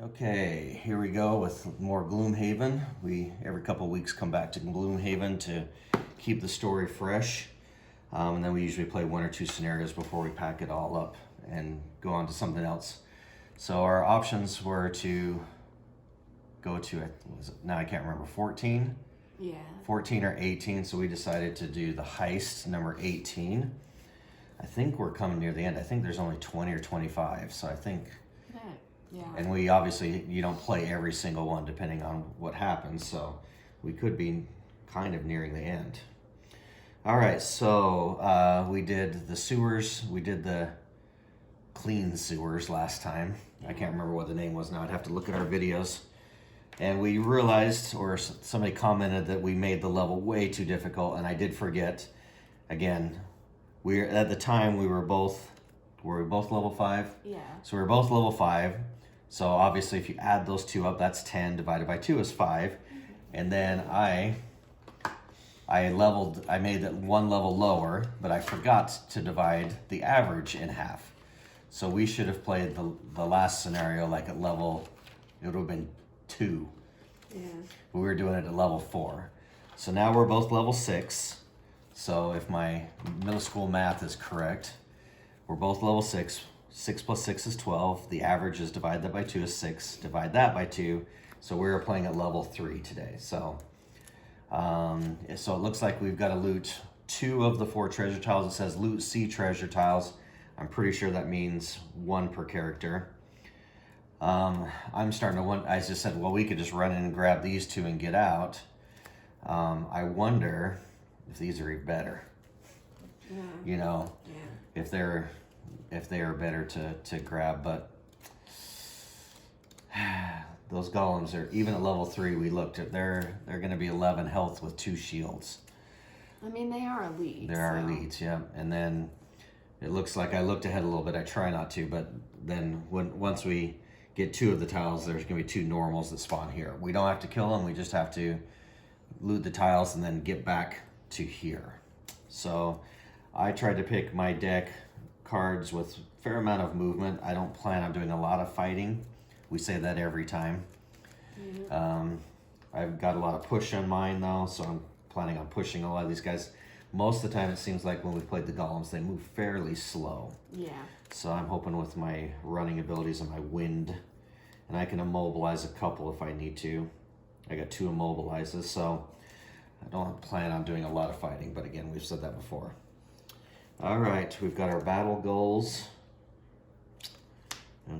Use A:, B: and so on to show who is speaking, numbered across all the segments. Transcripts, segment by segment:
A: Okay, here we go with more Gloomhaven. We every couple of weeks come back to Gloomhaven to keep the story fresh. And then we usually play one or two scenarios before we pack it all up and go on to something else. So our options were to go to, now I can't remember, 14?
B: Yeah.
A: 14 or 18, so we decided to do the heist, number 18. I think we're coming near the end. I think there's only 20 or 25, so I think...
B: Yeah.
A: And we obviously, you don't play every single one depending on what happens, so we could be kind of nearing the end. All right, so we did the sewers. We did the clean sewers last time. I can't remember what the name was now. I'd have to look at our videos. And we realized, or somebody commented, that we made the level way too difficult, and I did forget. Again, at the time we were both level 5?
B: Yeah.
A: So we were both level 5. So obviously if you add those two up, that's 10 divided by 2 is 5. And then I made that one level lower, but I forgot to divide the average in half. So we should have played the last scenario like at level, it would have been 2.
B: Yeah.
A: But we were doing it at level 4. So now we're both level 6. So if my middle school math is correct, we're both level 6. 6 plus 6 is 12. The average is divide that by 2 is 6. Divide that by 2. So we're playing at level 3 today. So it looks like we've got to loot 2 of the 4 treasure tiles. It says loot C treasure tiles. I'm pretty sure that means 1 per character. I'm starting to wonder, I just said, well, we could just run in and grab these 2 and get out. I wonder if these are even better.
B: Yeah.
A: You know,
B: yeah.
A: if they are better to grab, but those golems are, even at level 3 we looked at, they're going to be 11 health with 2 shields.
B: I mean, they are elite.
A: They are elites, yeah. And then it looks like I looked ahead a little bit. I try not to, but then once we get 2 of the tiles, there's going to be 2 normals that spawn here. We don't have to kill them. We just have to loot the tiles and then get back to here. So I tried to pick my deck cards with a fair amount of movement. I don't plan on doing a lot of fighting. We say that every time. Mm-hmm. I've got a lot of push on mine though, so I'm planning on pushing a lot of these guys. Most of the time it seems like when we played the golems, they move fairly slow.
B: Yeah.
A: So I'm hoping with my running abilities and my wind, and I can immobilize a couple if I need to. I got 2 immobilizes, so I don't plan on doing a lot of fighting, but again, we've said that before. All right, we've got our battle goals.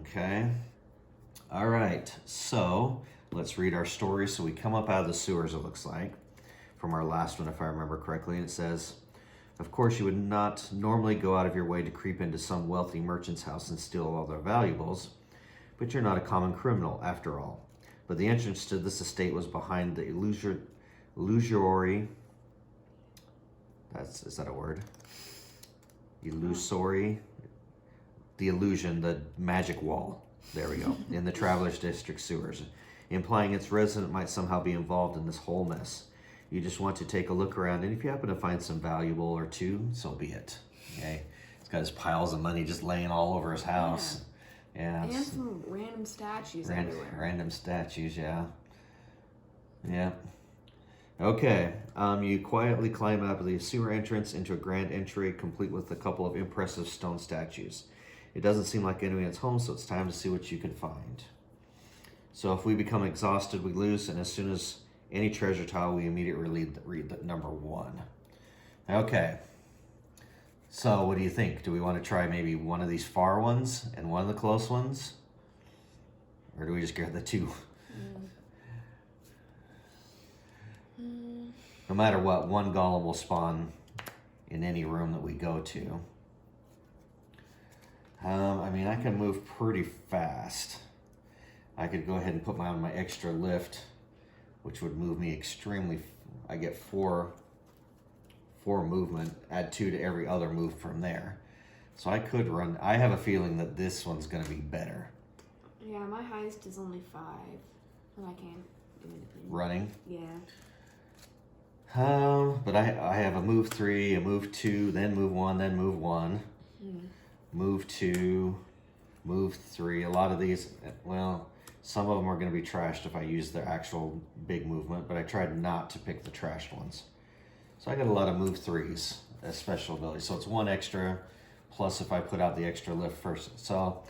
A: Okay. All right, so let's read our story. So we come up out of the sewers, it looks like, from our last one, if I remember correctly. And it says, of course, you would not normally go out of your way to creep into some wealthy merchant's house and steal all their valuables, but you're not a common criminal after all. But the entrance to this estate was behind the illusory, is that a word? Illusory, the illusion, the magic wall. There we go. In the Travelers District sewers, implying its resident might somehow be involved in this whole mess. You just want to take a look around, and if you happen to find some valuable or 2, so be it. Okay, he's got his piles of money just laying all over his house. Yeah.
B: And some random statues everywhere.
A: Random statues, yeah. Yeah. Okay, you quietly climb out of the sewer entrance into a grand entry, complete with a couple of impressive stone statues. It doesn't seem like anyone is home, so it's time to see what you can find. So if we become exhausted, we lose, and as soon as any treasure tile, we immediately read number 1. Okay, so what do you think? Do we want to try maybe one of these far ones and one of the close ones? Or do we just get the 2? No matter what, 1 golem will spawn in any room that we go to. I mean, I can move pretty fast. I could go ahead and put on my extra lift, which would move me extremely. I get 4 movement, add 2 to every other move from there. So I could run. I have a feeling that this one's going to be better.
B: Yeah, my heist is only 5, and I can't do anything.
A: Running?
B: Yeah.
A: But I have a move 3, a move 2, then move 1, then move 1. Move 2, move 3. A lot of these, well, Some of them are going to be trashed if I use the actual big movement, but I tried not to pick the trashed ones. So I got a lot of move 3s as special abilities. So it's 1 extra, plus if I put out the extra lift first. So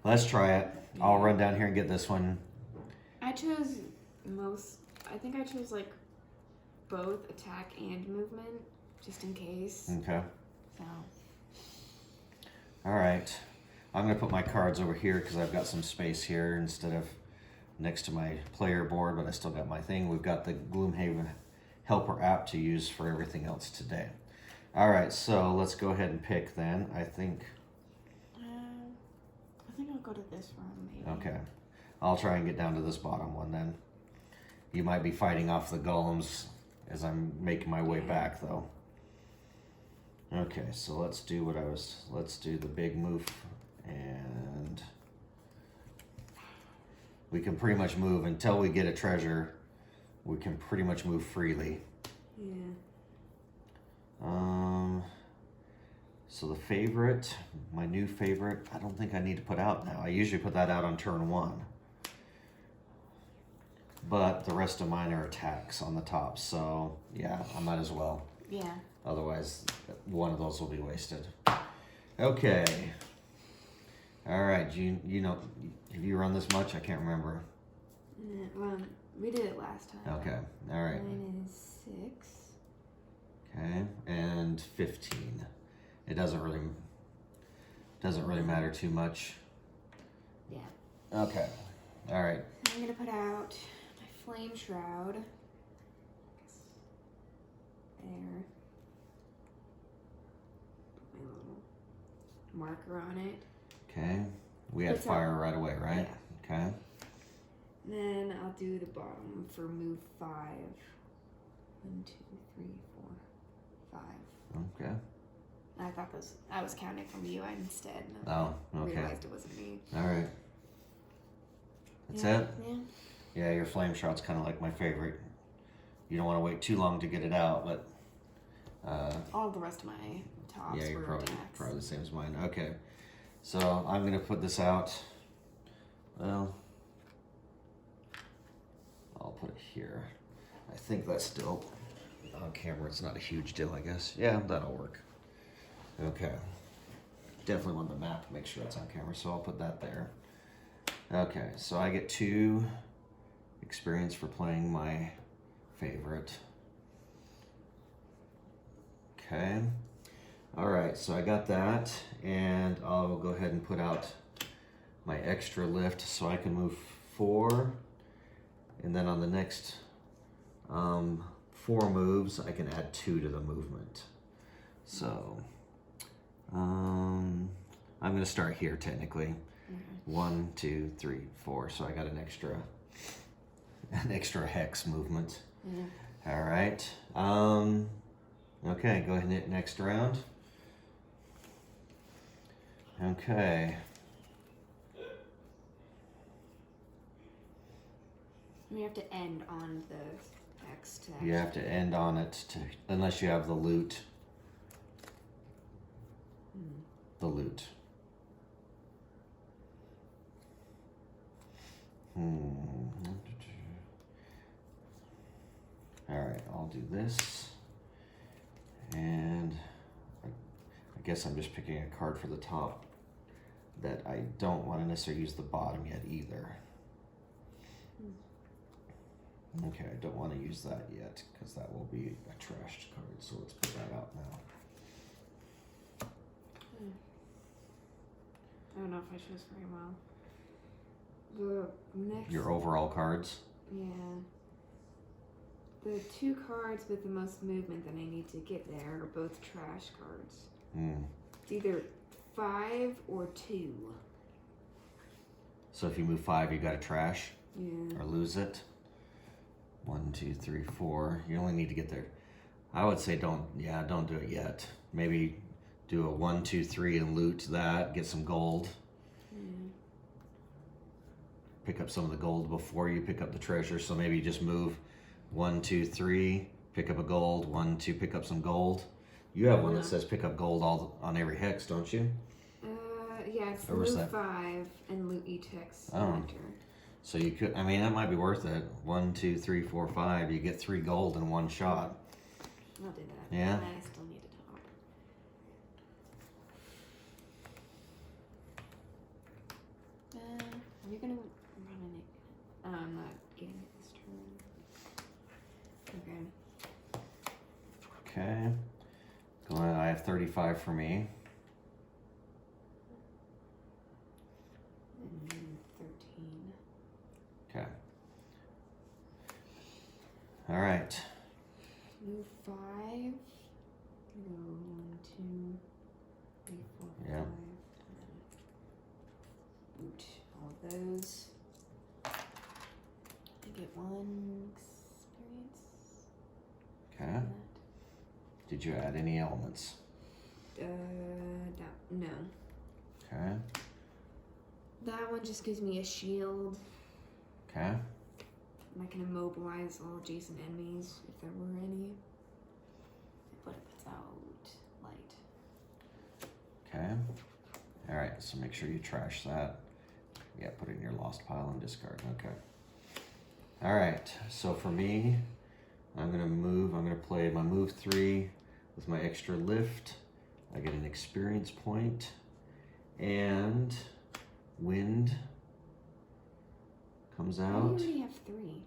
A: let's try it. I'll run down here and get this one.
B: I think I chose like both attack and movement, just in case.
A: Okay.
B: So.
A: All right. I'm going to put my cards over here because I've got some space here instead of next to my player board, but I still got my thing. We've got the Gloomhaven Helper app to use for everything else today. All right, so let's go ahead and pick then. I think
B: I'll go to this room maybe.
A: Okay. I'll try and get down to this bottom one then. You might be fighting off the golems as I'm making my way back though. Okay, so let's do the big move, and we can pretty much move until we get a treasure. We can pretty much move freely.
B: Yeah.
A: So the favorite, my new favorite, I don't think I need to put out now. I usually put that out on turn 1. But the rest of mine are attacks on the top, so yeah, I might as well.
B: Yeah.
A: Otherwise, one of those will be wasted. Okay. All right, you know, have you run this much? I can't remember.
B: Well, we did it last time.
A: Okay, all right.
B: Mine is 6.
A: Okay, and 15. It doesn't really matter too much.
B: Yeah.
A: Okay, all right.
B: I'm gonna put out my flame shroud. There. Put my little marker on it.
A: Okay, we had
B: What's
A: fire right away, right?
B: Yeah.
A: Okay.
B: Then I'll do the bottom for move 5. 1, 2, 3, 4, 5.
A: Okay.
B: I thought I was counting from you instead. And
A: Oh,
B: I
A: okay.
B: realized it wasn't me.
A: All right. That's
B: Yeah,
A: it?
B: Yeah.
A: Yeah, your flame shroud's kind of like my favorite. You don't want to wait too long to get it out, but
B: All the rest of my tops
A: yeah, you're
B: were
A: probably
B: attacks.
A: the same as mine. Okay, so I'm gonna put this out. Well, I'll put it here. I think that's still on camera. It's not a huge deal, I guess. Yeah, that'll work. Okay, definitely want the map to make sure it's on camera, so I'll put that there. Okay, so I get 2 experience for playing my favorite. Okay. All right, so I got that, and I'll go ahead and put out my extra lift so I can move 4, and then on the next 4 moves, I can add 2 to the movement. So I'm gonna start here technically. 1, 2, 3, 4. So I got an extra hex movement.
B: Yeah.
A: All right. Okay, go ahead and hit next round. Okay.
B: We have to end on the X to
A: You have to end on it unless you have the loot. The loot. All right, I'll do this. And I guess I'm just picking a card for the top that I don't want to necessarily use the bottom yet either. Okay, I don't want to use that yet because that will be a trashed card. So let's put that out now.
B: I don't know if I chose very well. The next.
A: Your overall cards.
B: Yeah. The 2 cards with the most movement that I need to get there are both trash cards. It's either 5 or 2.
A: So if you move 5, you got to trash
B: Yeah.
A: or lose it. 1, 2, 3, 4. You only need to get there. I would say don't do it yet. Maybe do a 1, 2, 3 and loot that. Get some gold. Pick up some of the gold before you pick up the treasure. So maybe you just move 1, 2, 3, pick up a gold. 1, 2, pick up some gold. You have one that says pick up gold on every hex, don't you?
B: Yeah, it's
A: Or was
B: move
A: that-
B: 5 and loot each hex
A: Oh.
B: enter.
A: So you could, I mean, that might be worth it. 1, 2, 3, 4, 5. You get 3 gold in one shot.
B: I'll do that.
A: Yeah.
B: I still need a top. Are you gonna run an? I'm not getting it this turn. Okay.
A: Okay. I have 35 for me.
B: And 13.
A: Okay. All right.
B: Move 5. Go 1, 2, 3, 4,
A: Yeah.
B: 5. Boot all of those. I get 1 experience.
A: Okay. Did you add any elements?
B: No.
A: Okay.
B: That one just gives me a shield.
A: Okay.
B: And I can immobilize all adjacent enemies if there were any. But it puts out light.
A: Okay. All right. So make sure you trash that. Yeah. Put it in your lost pile and discard. Okay. All right. So for me, I'm gonna play my move 3 with my extra lift. I get an experience point and wind comes
B: I
A: out
B: already have 3.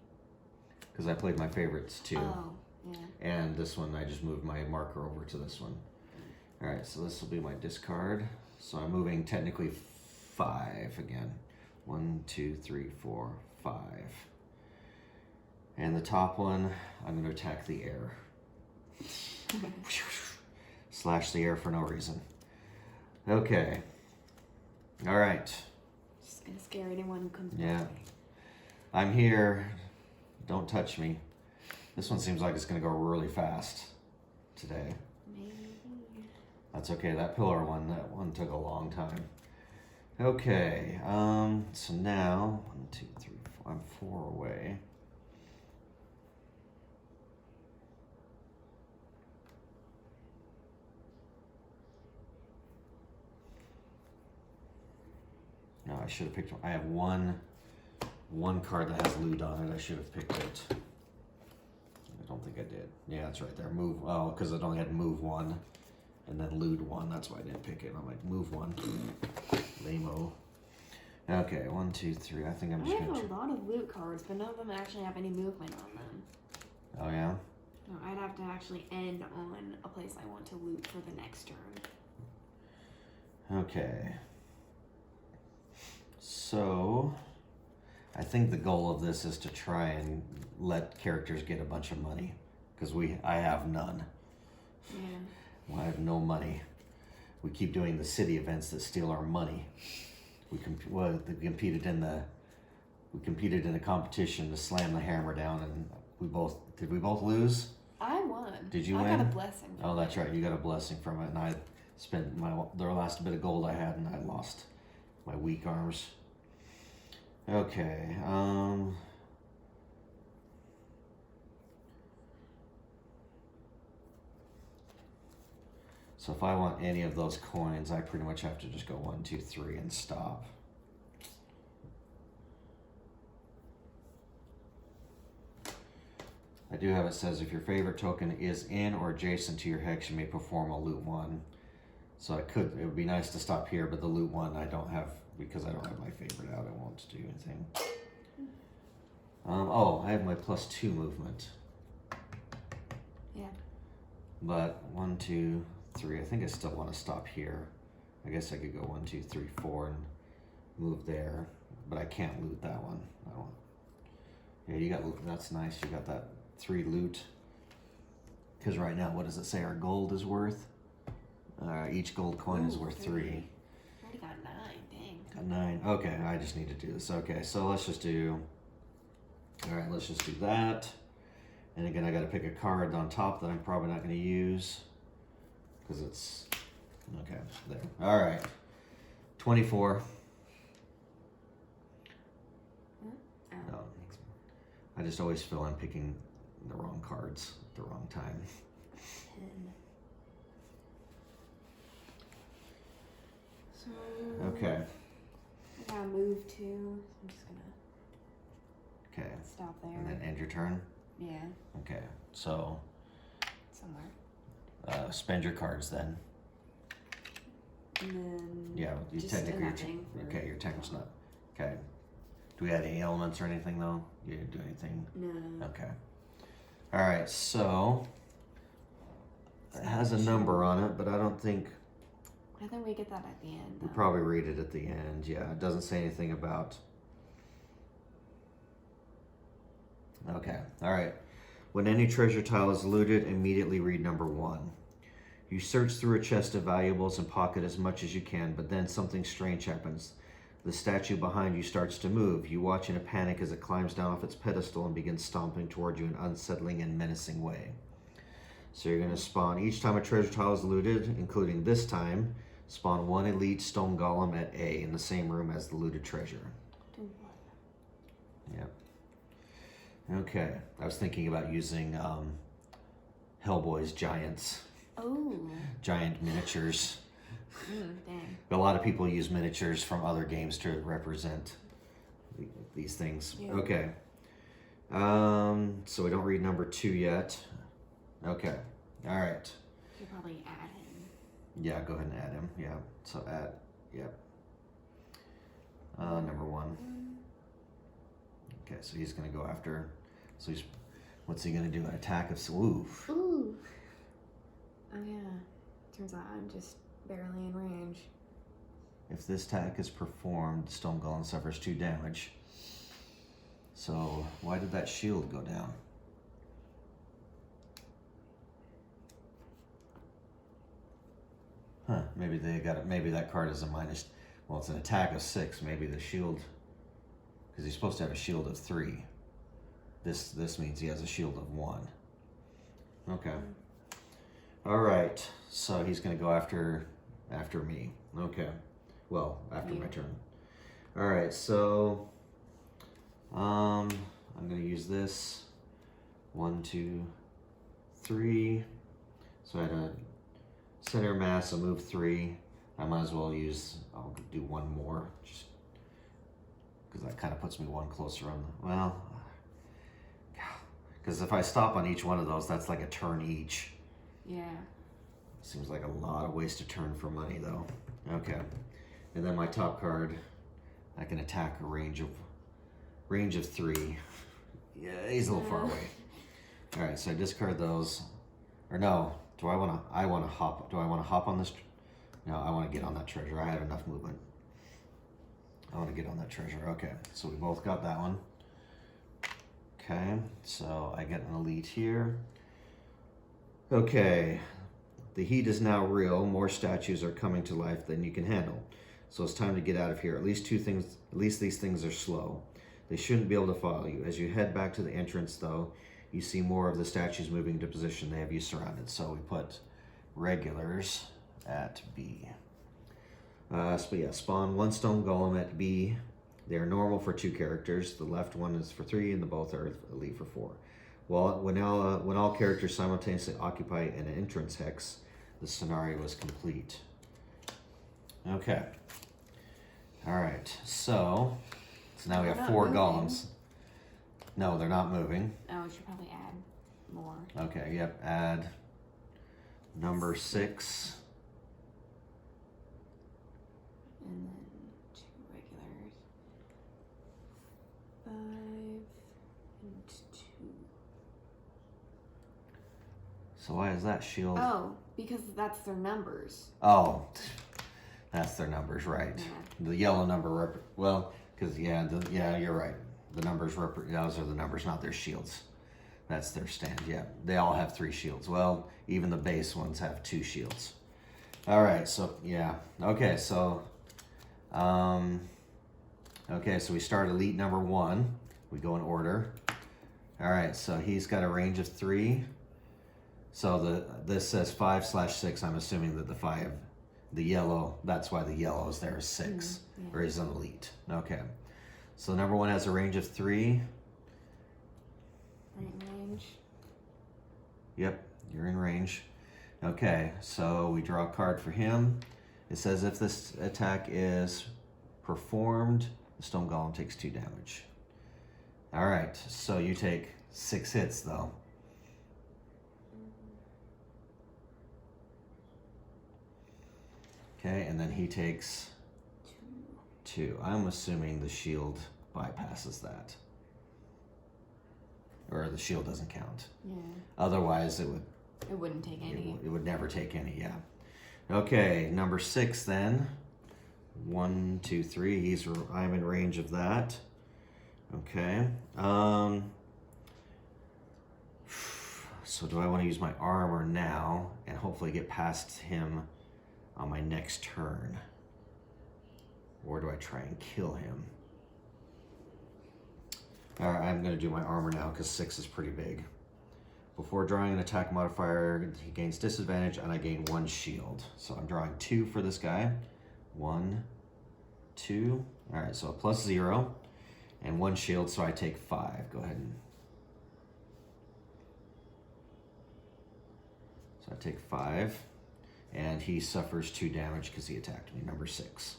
A: because I played my favorites too.
B: Oh, yeah.
A: And this one, I just moved my marker over to this one. All right, so this will be my discard. So I'm moving technically 5 again. 1, 2, 3, 4, 5. And the top one, I'm going to attack the air. Slash the air for no reason. Okay. All right.
B: Just gonna scare anyone who comes
A: Yeah.
B: by.
A: I'm here. Don't touch me. This one seems like it's going to go really fast today.
B: Maybe.
A: That's okay. That pillar one, that one took a long time. Okay. So now 1, 2, 3, 4. I'm 4 away. No, I should have picked. I have one card that has loot on it. I should have picked it. I don't think I did. Yeah, it's right there. Move. Oh, because it only had move 1, and then loot 1. That's why I didn't pick it. I'm like move 1. Lame-o. Okay, 1, 2, 3. I think I'm just
B: I
A: gonna.
B: have a lot of loot cards, but none of them actually have any movement on them.
A: Oh yeah.
B: No, I'd have to actually end on a place I want to loot for the next turn.
A: Okay. So, I think the goal of this is to try and let characters get a bunch of money, because I have none.
B: Yeah.
A: I have no money. We keep doing the city events that steal our money. We competed in a competition to slam the hammer down, and did we both lose?
B: I won.
A: Did you
B: I
A: win?
B: got a blessing.
A: Oh, that's right. You got a blessing from it, and I spent the last bit of gold I had, and I lost my weak arms. Okay. So if I want any of those coins, I pretty much have to just go 1, 2, 3 and stop. I do have it says if your favorite token is in or adjacent to your hex, you may perform a loot 1. So it would be nice to stop here, but the loot 1 I don't have because I don't have my favorite out. I won't do anything. Oh, I have my +2 movement.
B: Yeah.
A: But 1, 2, 3. I think I still want to stop here. I guess I could go 1, 2, 3, 4 and move there, but I can't loot that one. I don't. Yeah, you got loot. That's nice. You got that 3 loot. Because right now, what does it say our gold is worth? Each gold coin is worth 3.
B: I already got 9. Dang.
A: Got 9. Okay, I just need to do this. Okay, so let's just do. All right, let's just do that. And again, I got to pick a card on top that I'm probably not going to use because it's okay there. All right, 24. No, I just always feel I'm picking the wrong cards at the wrong time.
B: 10. So.
A: Okay.
B: I gotta move 2. I'm just gonna
A: Okay.
B: Stop there.
A: And then end your turn?
B: Yeah.
A: Okay. So,
B: somewhere.
A: spend your cards then.
B: And then
A: Yeah, you
B: just
A: technically
B: nothing for-
A: okay, your tank's not. Okay. Do we add any elements or anything though? You didn't do anything?
B: No.
A: Okay. Alright, so it has a number on it, but I don't think
B: I think we get that at the end.
A: we'll
B: Though.
A: probably read it at the end. Yeah, it doesn't say anything about. Okay, alright. When any treasure tile is looted, immediately read number 1. You search through a chest of valuables and pocket as much as you can, but then something strange happens. The statue behind you starts to move. You watch in a panic as it climbs down off its pedestal and begins stomping toward you in an unsettling and menacing way. So you're going to spawn, each time a treasure tile is looted, including this time, spawn 1 elite stone golem at A in the same room as the looted treasure. Yep. Okay. I was thinking about using Hellboy's giants.
B: Oh.
A: Giant miniatures.
B: Dang.
A: But a lot of people use miniatures from other games to represent these things.
B: Yeah.
A: Okay. So we don't read number 2 yet. Okay. All right.
B: You probably add him.
A: Yeah, go ahead and add him. Yeah. So add. Yep. Number 1. Okay, so he's gonna go after. So he's. What's he gonna do? An attack of. Oof.
B: Ooh. Oh yeah. Turns out I'm just barely in range.
A: If this attack is performed, Stone Golem suffers 2 damage. So why did that shield go down? Huh? Maybe they got it. Maybe that card is a minus. Well, it's an attack of 6. Maybe the shield, because he's supposed to have a shield of 3. This means he has a shield of 1. Okay. All right. So he's gonna go after me. Okay. Well, after my turn. All right. So I'm gonna use this. 1, 2, 3. So I had a center mass. I move 3. I might as well use. I'll do 1 more, just because that kind of puts me 1 closer on the. Well, because if I stop on each one of those, that's like a turn each.
B: Yeah.
A: Seems like a lot of ways to turn for money, though. Okay, and then my top card, I can attack a range of 3. Yeah, he's a little far away. All right, so I discard those, or no? Do I want to hop? Do I want to hop on this? No, I want to get on that treasure. I have enough movement. I want to get on that treasure. Okay, so we both got that one. Okay, so I get an elite here. Okay, the heat is now real. More statues are coming to life than you can handle. So it's time to get out of here. At least these things are slow. They shouldn't be able to follow you. As you head back to the entrance, though, you see more of the statues moving into position. They have you surrounded. So we put regulars at B. So yeah, spawn 1 stone golem at B. They are normal for 2 characters. The left one is for 3, and the both are elite for 4. Well, when all characters simultaneously occupy an entrance hex, the scenario is complete. Okay. All right. So now we
B: They're
A: have
B: not
A: 4
B: moving.
A: golems. No, they're not moving.
B: Oh, we should probably add more.
A: Okay. Yep. Add number 6.
B: And then 2 regulars. 5 and 2.
A: So why is that shield?
B: Oh, because that's their numbers.
A: Oh, that's their numbers, right?
B: Yeah.
A: The yellow number because you're right. The numbers those are the numbers, not their shields. That's their stand. Yeah, they all have 3 shields. Well, even the base ones have 2 shields. All right, so yeah, okay, so we start elite number 1. We go in order. All right, so he's got a range of 3. So this says 5/6. I'm assuming that the yellow, that's why the yellow is there is 6, or is an elite. Okay, so number 1 has a range of 3.
B: Right range.
A: Yep, you're in range. Okay, so we draw a card for him. It says if this attack is performed, the stone golem takes 2 damage. All right, so you take 6 hits though. Okay, and then he takes 2. I'm assuming the shield bypasses that. Or the shield doesn't count.
B: Yeah.
A: Otherwise, it
B: wouldn't take any.
A: It would never take any, yeah. Okay, number 6 then. 1, 2, 3. I'm in range of that. Okay. So do I want to use my armor now and hopefully get past him on my next turn? Or do I try and kill him? All right, I'm going to do my armor now because 6 is pretty big. Before drawing an attack modifier, he gains disadvantage and I gain 1 shield. So I'm drawing 2 for this guy. 1, 2. All right, so a +0 and 1 shield, so I take 5. Go ahead and... So I take 5 and he suffers 2 damage because he attacked me, number 6.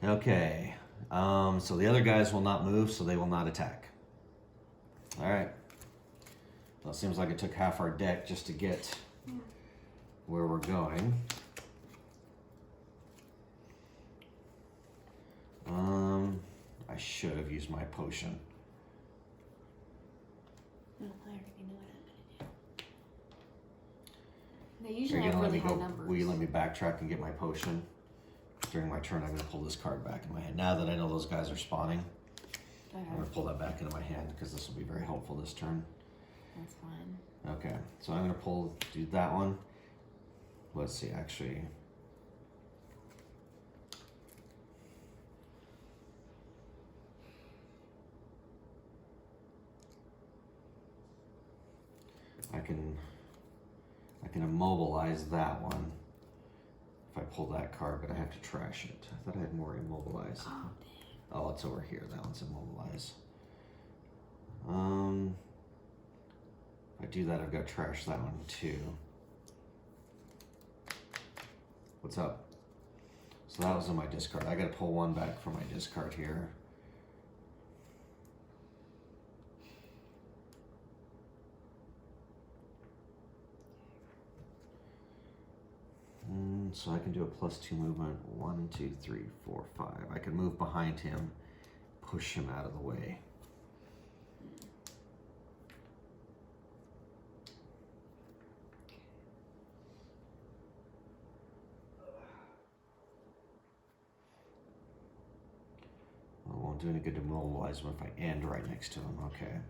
A: Okay, so the other guys will not move, so they will not attack. All right. Well, it seems like it took half our deck just to get where we're going. I should have used my potion.
B: No, I already know what I'm gonna do. They usually
A: Are you
B: have
A: gonna
B: really
A: let me
B: high
A: go?
B: numbers.
A: Will you let me backtrack and get my potion? During my turn, I'm going to pull this card back in my hand. Now that I know those guys are spawning,
B: Okay.
A: I'm going to pull that back into my hand because this will be very helpful this turn.
B: That's fine.
A: Okay, so I'm going to do that one. Let's see, actually. I can immobilize that one if I pull that card, but I have to trash it. I thought I had more immobilize.
B: Oh,
A: Oh, it's over here. That one's immobilize. If I do that, I've got to trash that one too. What's up? So that was in my discard. I got to pull 1 back from my discard here. So I can do a +2 movement. 1, 2, 3, 4, 5. I can move behind him, push him out of the way. Well, it won't do any good to mobilize him if I end right next to him. Okay.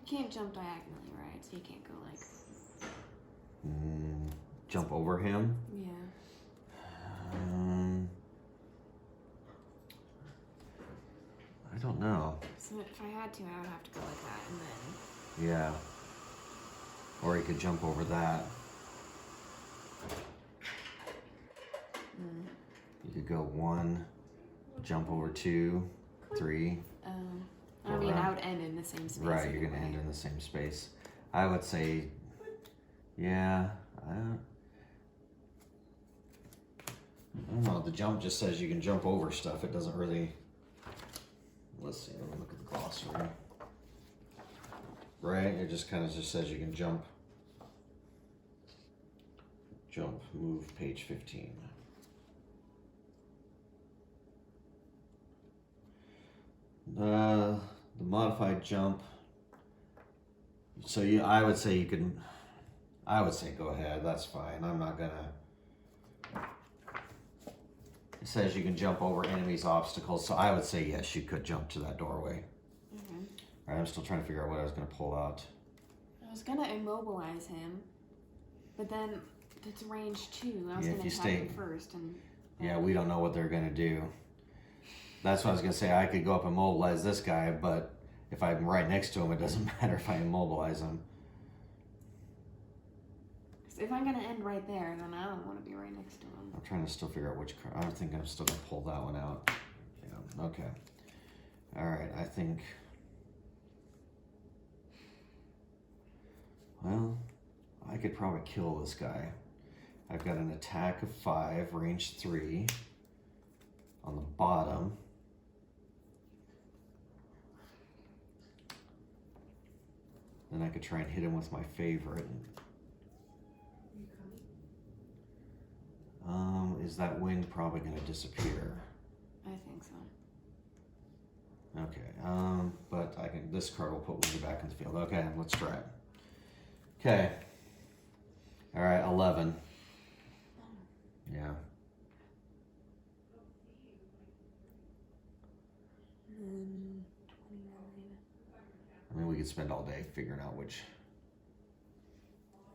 B: You can't jump diagonally, right? So you can't go like...
A: Jump over him?
B: Yeah.
A: I don't know.
B: So if I had to, I would have to go like that and then...
A: Yeah. Or he could jump over that. You could go 1, jump over 2, 3.
B: I mean, I would end in the same space.
A: Right, you're going to end in the same space. I would say, yeah, I don't know. The jump just says you can jump over stuff. It doesn't really... Let's see, let me look at the glossary. Right, it just kind of just says you can jump. Jump, move, page 15. The modified jump. So I would say you can. I would say go ahead. That's fine. I'm not gonna. It says you can jump over enemies' obstacles, so I would say yes, you could jump to that doorway.
B: Mm-hmm.
A: All right, I'm still trying to figure out what I was gonna pull out.
B: I was gonna immobilize him, but then it's range 2. I was gonna attack him first, and
A: yeah, we don't know what they're gonna do. That's what I was gonna say. I could go up and mobilize this guy, but if I'm right next to him, it doesn't matter if I immobilize him.
B: If I'm gonna end right there, then I don't want to be right next to him.
A: I'm trying to still figure out which card. I think I'm still gonna pull that one out. Yeah. Okay. All right. I think. Well, I could probably kill this guy. I've got an attack of 5, range 3 on the bottom. Then I could try and hit him with my favorite. Is that wind probably going to disappear?
B: I think so.
A: Okay, but I can. This card will put wind back in the field. Okay, let's try it. Okay. All right, 11. Yeah.
B: And 29.
A: I mean, we could spend all day figuring out which.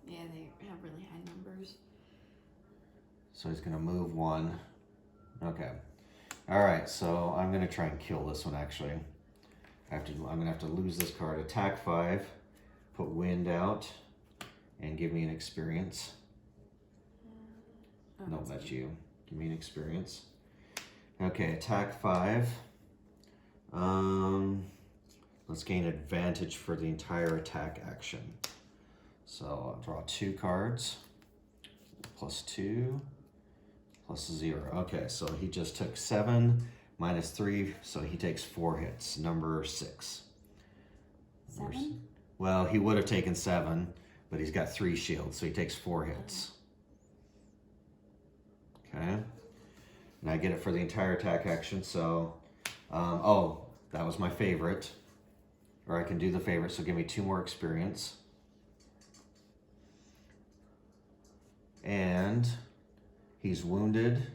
B: Yeah, they have really high numbers.
A: So he's gonna move 1. Okay. All right, so I'm gonna try and kill this one. Actually, I'm gonna have to lose this card. Attack 5, put wind out, and give me an experience.
B: Oh,
A: No, that's you. Give me an experience. Okay, attack 5. Let's gain advantage for the entire attack action. So I'll draw 2 cards. +2, +0. Okay, so he just took 7 -3, so he takes 4 hits. Number 6.
B: 7?
A: Well, he would have taken 7, but he's got 3 shields, so he takes 4 hits. Okay. And I get it for the entire attack action, so... oh, that was my favorite. Or I can do the favorite, so give me 2 more experience. And he's wounded.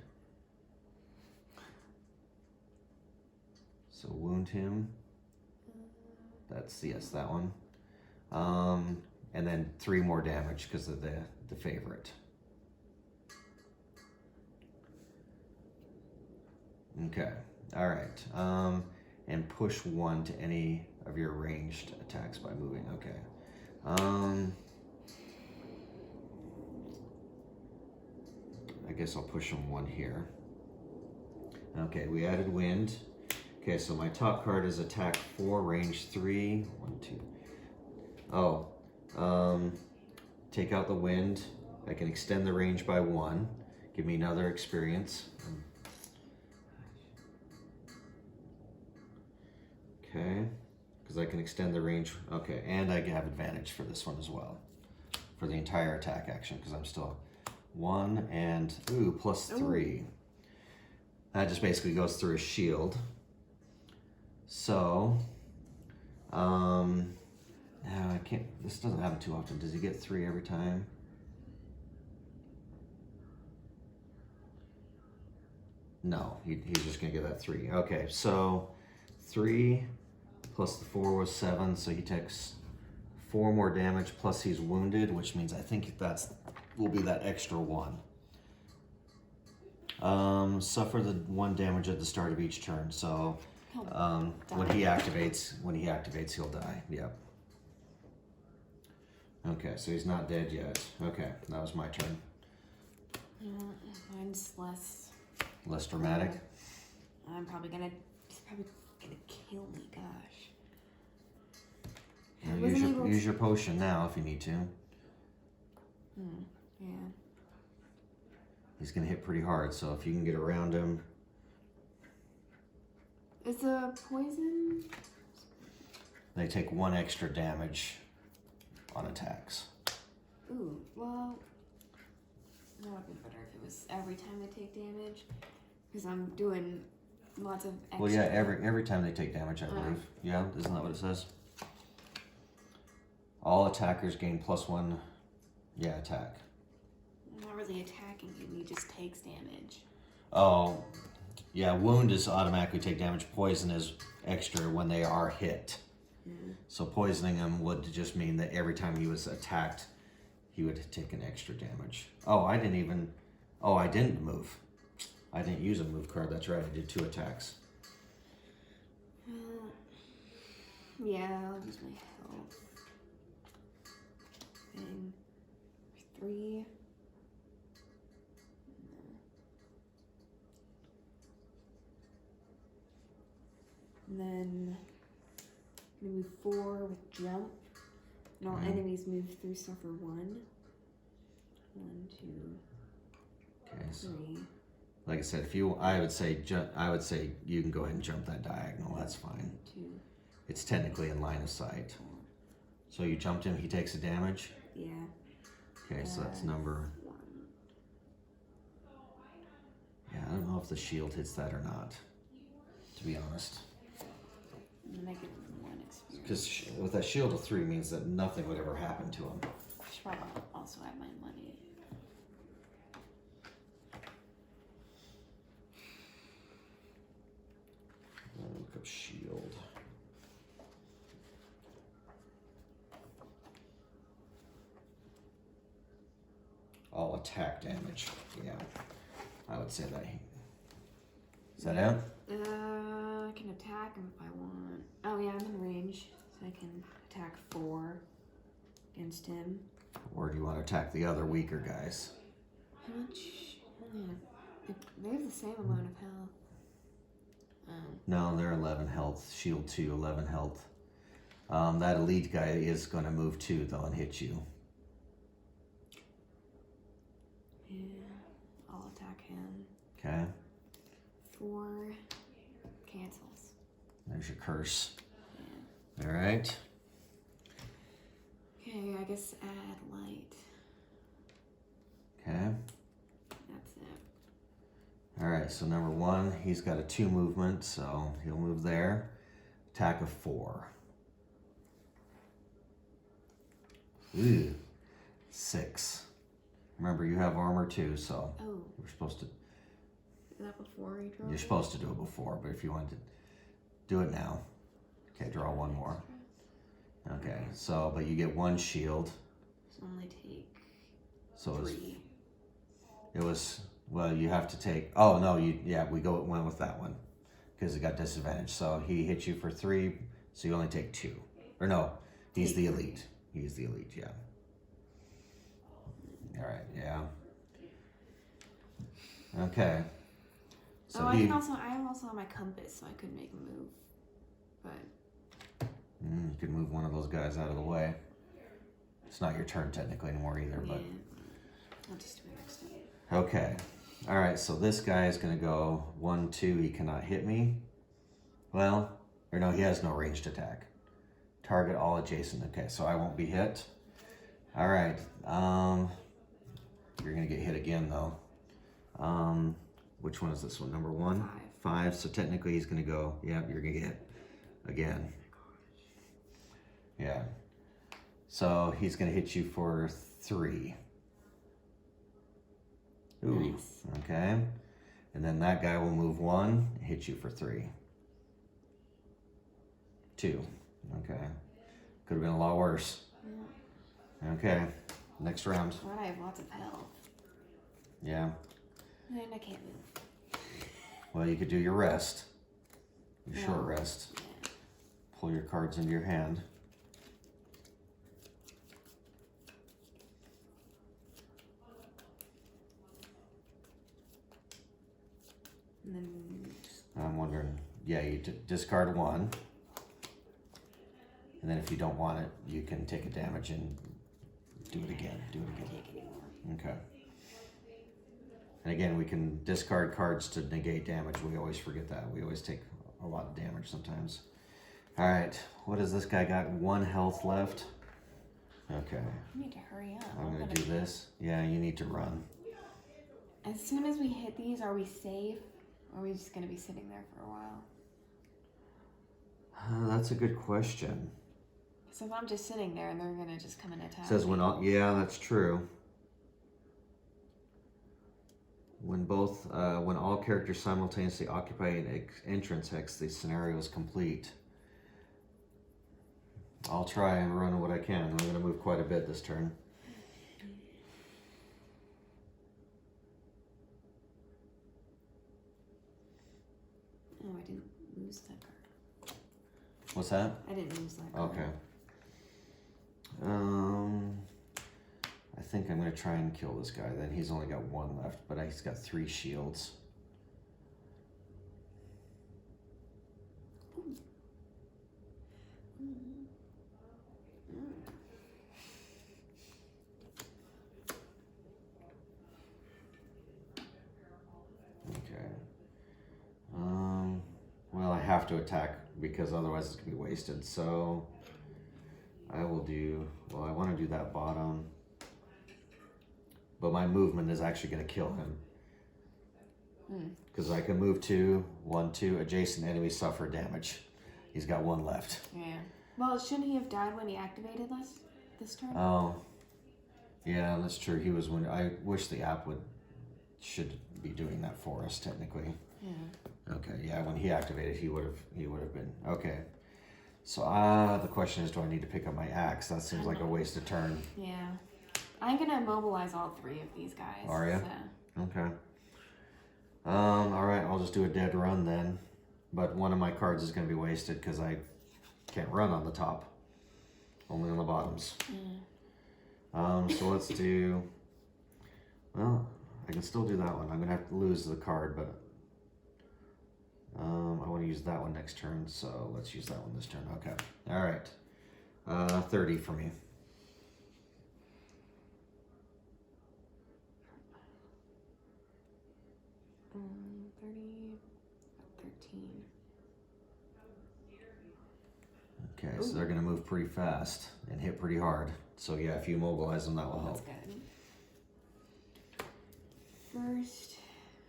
A: So wound him. That's, yes, that one. And then 3 more damage because of the favorite. Okay, all right. And push 1 to any of your ranged attacks by moving. Okay. I guess I'll push him 1 here. Okay, we added wind. Okay, so my top card is attack 4, range 3. 1, 2. Oh, take out the wind. I can extend the range by 1. Give me another experience. Okay, because I can extend the range. Okay, and I have advantage for this one as well. For the entire attack action, because I'm still 1 and, ooh, +3. That just basically goes through a shield. So, no, I can't, this doesn't happen too often. Does he get 3 every time? No, he's just gonna get that 3. Okay, so 3 plus the 4 was 7, so he takes 4 more damage, plus he's wounded, which means I think will be that extra 1. Suffer the 1 damage at the start of each turn. So when he activates, he'll die. Yep. Okay, so he's not dead yet. Okay, that was my turn.
B: Mine's
A: Less dramatic.
B: He's probably gonna kill me. Gosh.
A: Use your potion now if you need to.
B: Yeah.
A: He's gonna hit pretty hard, so if you can get around him.
B: Is a poison?
A: They take 1 extra damage on attacks.
B: Ooh, well, that would be better if it was every time they take damage, because I'm doing lots of extra.
A: Well, yeah, every time they take damage, I believe. Yeah, isn't that what it says? All attackers gain +1. Yeah, attack.
B: I'm not really attacking him, he just takes damage.
A: Oh, yeah, wound is automatically take damage. Poison is extra when they are hit. So poisoning him would just mean that every time he was attacked, he would take an extra damage. Oh, I didn't move. I didn't use a move card, that's right, I did 2 attacks.
B: Yeah, I'll use my health. And 3. And then move 4 with jump. And all enemies move through suffer 1. 1, 2,
A: Okay, so
B: 3.
A: like I said, I would say you can go ahead and jump that diagonal. That's fine.
B: 2.
A: It's technically in line of sight.
B: 4.
A: So you jumped him. He takes a damage.
B: Yeah.
A: Okay, so that's number.
B: 1.
A: Yeah, I don't know if the shield hits that or not. To be honest,
B: And then I get 1 experience.
A: because with that shield of 3 means that nothing would ever happen to him.
B: I should probably also add my money.
A: Look up shield. All attack damage. Yeah, I would say that. Is that it?
B: I can attack him if I want. Oh yeah, I'm in range, so I can attack 4 against him.
A: Or do you want to attack the other weaker guys?
B: How much? They have the same amount of health.
A: No, they're 11 health. Shield 2, 11 health. That elite guy is going to move 2 though and hit you.
B: Yeah, I'll attack him.
A: Okay.
B: 4 cancels.
A: There's your curse.
B: Yeah.
A: All right.
B: Okay, I guess add light.
A: Okay.
B: That's it.
A: All right. So number 1, he's got a 2 movement, so he'll move there. Attack of 4. Ooh. 6. Remember, you have armor too, so
B: Oh,
A: we're supposed to.
B: is that before you draw?
A: You're supposed to do it before, but if you want to do it now, okay, draw 1 more. Okay, so but you get 1 shield.
B: So only take
A: So
B: 3.
A: it was well, you have to take. Oh no, we went with that one because it got disadvantage. So he hit you for 3, so you only take 2. Or no, he's the elite. He's the elite. Yeah. All right. Yeah. Okay. So
B: I am also on my compass, so I could make a move. But
A: you could move one of those guys out of the way. It's not your turn technically anymore either,
B: yeah,
A: but
B: I'll just do it next time.
A: okay. All right, so this guy is going to go 1, 2. He cannot hit me. Well, or no, he has no ranged attack. Target all adjacent. Okay, so I won't be hit. All right. You're going to get hit again, though. Which one is this one? Number 1? 5. So technically he's going to go, yep, you're going to get hit again. Yeah. So he's going to hit you for 3. Ooh.
B: Nice.
A: Okay. And then that guy will move 1 and hit you for 3. 2. Okay. Could have been a lot worse.
B: Yeah.
A: Okay. Next round.
B: Glad I have lots of health.
A: Yeah.
B: And I can't move.
A: Well, you could do your rest. Your
B: No.
A: short rest.
B: Yeah.
A: Pull your cards into your hand.
B: And then
A: I'm wondering, yeah, you discard 1. And then if you don't want it, you can take a damage and do it again. Do it
B: I
A: again.
B: can't take anymore.
A: Okay. And again, we can discard cards to negate damage. We always forget that. We always take a lot of damage sometimes. All right. What does this guy got? 1 health left. Okay.
B: I need to hurry up.
A: I'm going to do this. Yeah, you need to run.
B: As soon as we hit these, are we safe? Or are we just going to be sitting there for a while?
A: That's a good question.
B: So if I'm just sitting there and they're going to just come and attack
A: It says
B: me.
A: when all, yeah, that's true. When all characters simultaneously occupy an entrance hex, the scenario is complete. I'll try and run what I can. I'm going to move quite a bit this turn.
B: Oh, I didn't lose that card.
A: What's that?
B: I didn't lose that card.
A: Okay. I think I'm going to try and kill this guy. Then he's only got 1 left, but he's got 3 shields. have to attack because otherwise it's gonna be wasted. So I will do, well, I want to do that bottom, but my movement is actually gonna kill him. Because I can move 2, 1, 2, adjacent enemies suffer damage. He's got 1 left.
B: Yeah. Well, shouldn't he have died when he activated this turn?
A: Oh, yeah, that's true. He was when I wish the app should be doing that for us technically.
B: Yeah.
A: Okay, yeah, when he activated, he would have been okay. So the question is, do I need to pick up my axe? That seems like a wasted turn.
B: Yeah. I'm gonna mobilize all 3 of these guys.
A: Are you?
B: So.
A: Okay. All right, I'll just do a dead run then. But one of my cards is going to be wasted because I can't run on the top. Only on the bottoms. So let's do... Well, I can still do that one. I'm going to have to lose the card, but... I want to use that one next turn, so let's use that one this turn. Okay. All right. 30 for me.
B: 30, 13.
A: Okay, so they're going to move pretty fast and hit pretty hard. So yeah, if you mobilize them, that will help.
B: That's good. First,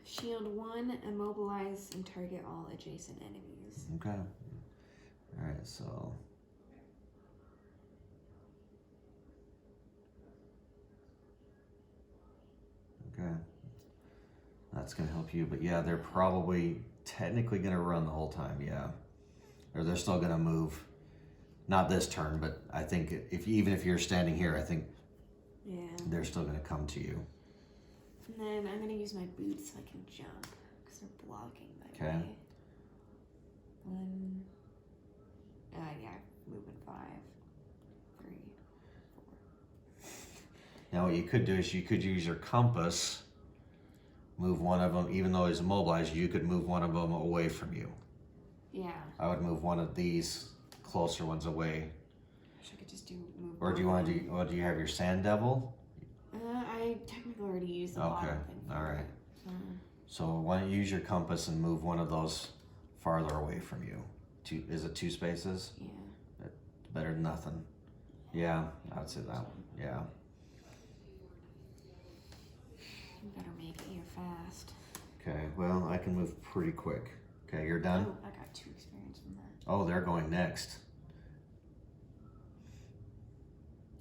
B: shield 1, immobilize and target all adjacent enemies.
A: Okay. All right, so... Okay. That's going to help you, but yeah, they're probably technically going to run the whole time, yeah. Or they're still going to move. Not this turn, but I think even if you're standing here, I think they're still going to come to you.
B: And then I'm going to use my boots so I can jump, because they're blocking my way. 1, yeah, movement 5, 3, 4.
A: Now what you could do is you could use your compass, move one of them, even though he's immobilized, you could move one of them away from you.
B: Yeah.
A: I would move one of these closer ones away.
B: I wish I could just move.
A: Or do you want to do, do you have your sand devil?
B: I technically already used the bottom thing.
A: All right. So why don't you use your compass and move one of those farther away from you? Is it 2 spaces?
B: Yeah.
A: That's better than nothing. Yeah, I would say that one. Yeah.
B: You better make it here fast.
A: Okay, well, I can move pretty quick. Okay, you're done?
B: Oh, I got 2 experience from that.
A: Oh, they're going next.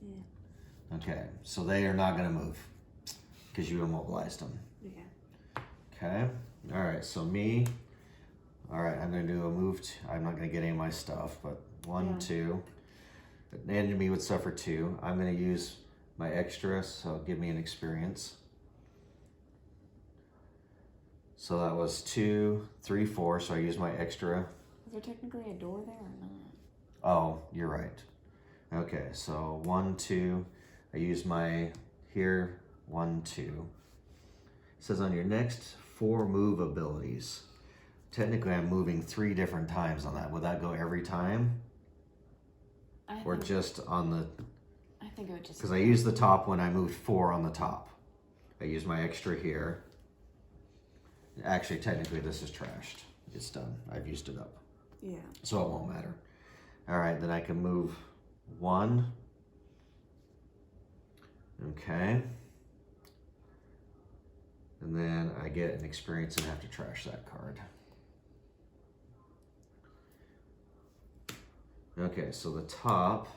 B: Yeah.
A: Okay, so they are not going to move because you immobilized them.
B: Yeah.
A: Okay, all right, so me, all right, I'm going to do a move. I'm not going to get any of my stuff, but 1, 2. The enemy would suffer 2. I'm going to use my extra, so give me an experience. So that was 2, 3, 4, so I use my extra.
B: Is there technically a door there or not?
A: Oh, you're right. Okay, so 1, 2, I use my here, 1, 2. It says on your next 4 move abilities. Technically, I'm moving 3 different times on that. Would that go every time? Or just on the...
B: I think it would just...
A: Because I used the top when I moved 4 on the top. I used my extra here. Actually, technically, this is trashed. It's done. I've used it up.
B: Yeah.
A: So it won't matter. All right, then I can move 1. Okay. And then I get an experience and have to trash that card. Okay, so the top,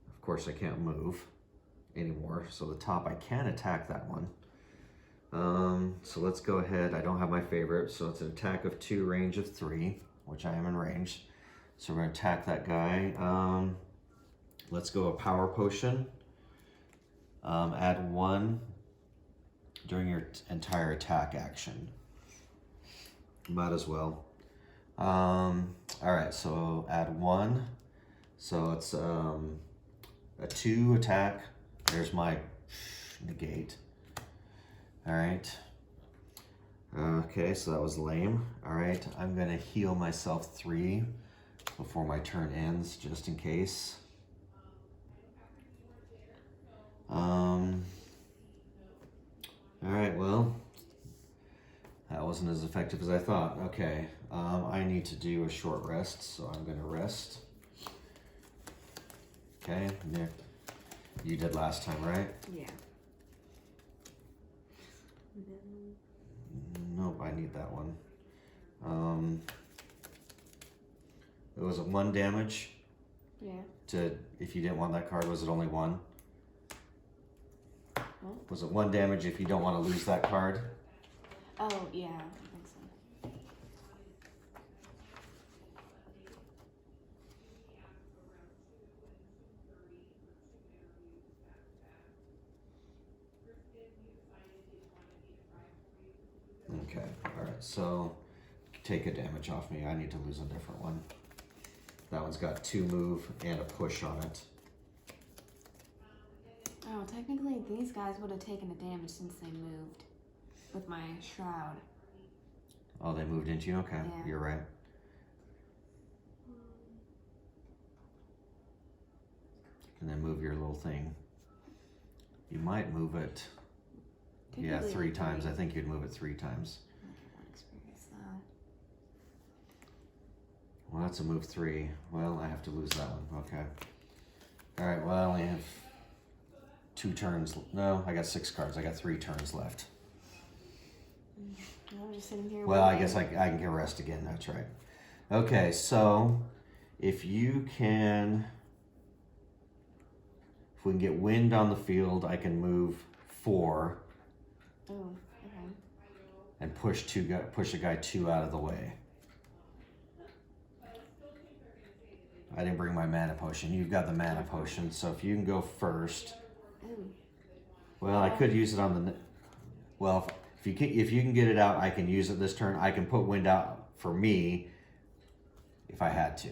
A: of course I can't move anymore. So the top, I can attack that one. So let's go ahead. I don't have my favorite, so it's an attack of 2, range of 3, which I am in range. So we're gonna attack that guy. Let's go a power potion. Add 1 during your entire attack action. Might as well. All right, so add 1. So it's a 2 attack. There's my negate. All right. Okay, so that was lame. All right, I'm gonna heal myself 3 before my turn ends, just in case. All right, well, that was wasn't as effective as I thought. Okay, I need to do a short rest, so I'm gonna rest. Okay, Nick, you did last time, right?
B: Yeah.
A: Nope, I need that one. It was 1 damage.
B: Yeah.
A: To if you didn't want that card, was it only 1?
B: What?
A: Was it 1 damage if you don't want to lose that card?
B: Oh, yeah, I think so.
A: Okay, alright, so take a damage off me. I need to lose a different one. That one's got 2 move and a push on it.
B: Oh, technically these guys would have taken the damage since they moved with my shroud.
A: Oh, they moved into you? Okay,
B: Yeah.
A: You're right. And then move your little thing. You might move it. Yeah,
B: Technically,
A: 3
B: like
A: times.
B: three.
A: I think you'd move it 3 times.
B: Okay, one experience though.
A: Well, that's a move 3. Well, I have to lose that one. Okay. Alright, well, I only have 2 turns. No, I got 6 cards. I got 3 turns left.
B: I'm just sitting here.
A: Well, I
B: waiting.
A: guess I can get rest again. That's right. Okay, so if you can... If we can get wind on the field, I can move 4
B: Oh, okay.
A: and push a guy 2 out of the way. I didn't bring my mana potion. You've got the mana potion, so if you can go first.
B: Ooh.
A: Well, I could use it on the. Well, if you can get it out, I can use it this turn. I can put wind out for me if I had to.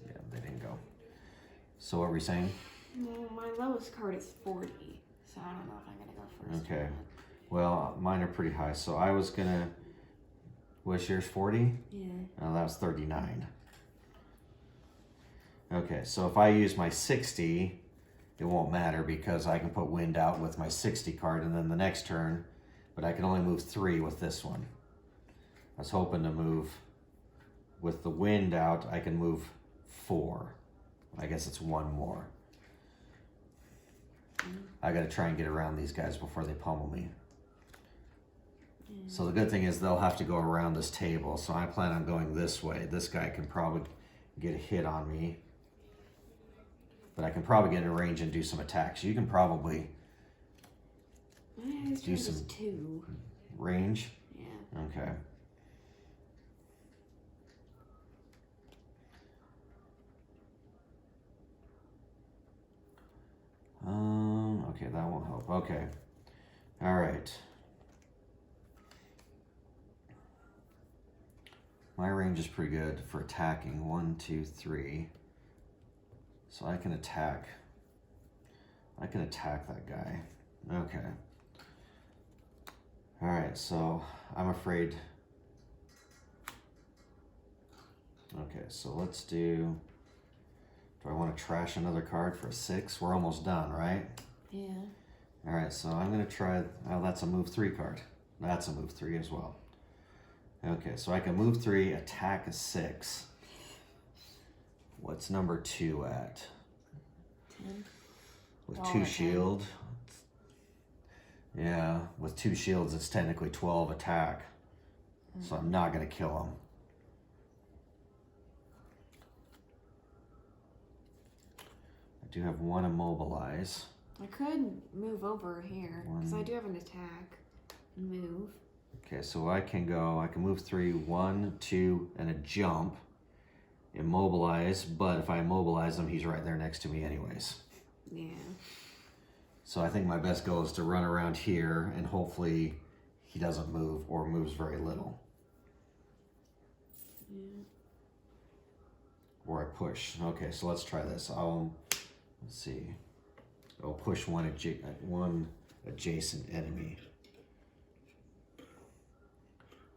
A: Yeah, they didn't go. So what were we saying?
B: Well, my lowest card is 40, so I don't know if I'm gonna go first.
A: Okay. Well, mine are pretty high, so I was gonna. Was yours 40?
B: Yeah.
A: Oh, that was 39. Okay, so if I use my 60, it won't matter because I can put wind out with my 60 card and then the next turn, but I can only move 3 with this one. I was hoping to move, with the wind out, I can move 4. I guess it's 1 more. I gotta try and get around these guys before they pummel me. So the good thing is they'll have to go around this table, so I plan on going this way. This guy can probably get a hit on me. But I can probably get in range and do some attacks. You can probably
B: do
A: some
B: 2.
A: range.
B: Yeah.
A: Okay. Okay, that won't help. Okay. All right. My range is pretty good for attacking. 1, 2, 3. So I can attack. I can attack that guy. Okay. All right, so I'm afraid. Okay, so let's do I want to trash another card for a 6? We're almost done, right?
B: Yeah.
A: All right, so I'm going to try, oh, that's a move 3 card. That's a move 3 as well. Okay, so I can move 3, attack a 6. What's number 2 at?
B: 10.
A: With
B: Oh,
A: 2
B: at 10.
A: shield. Yeah, with 2 shields, it's technically 12 attack. So I'm not going to kill him. I do have 1 immobilize.
B: I could move over here because I do have an attack and move.
A: Okay, so I can move 3, 1, 2, and a jump. Immobilize, but if I immobilize him, he's right there next to me anyways.
B: Yeah.
A: So I think my best goal is to run around here and hopefully he doesn't move or moves very little.
B: Yeah.
A: Or I push. Okay, so let's try this. Let's see. I'll push one adjacent enemy.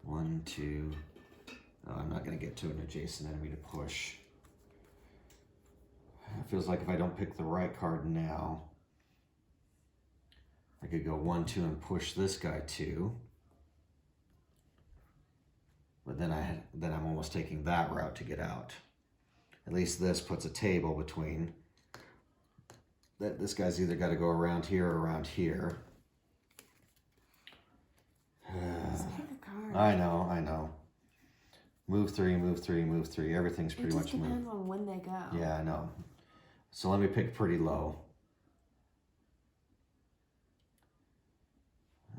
A: 1, 2. Oh, I'm not going to get to an adjacent enemy to push. It feels like if I don't pick the right card now. I could go 1, 2, and push this guy 2. But then I'm almost taking that route to get out. At least this puts a table between. This guy's either got to go around here or around here.
B: Just pick a card.
A: I know. Move 3, move 3, move 3. Everything's pretty much moved.
B: It just depends on when they go.
A: Yeah, I know. So let me pick pretty low.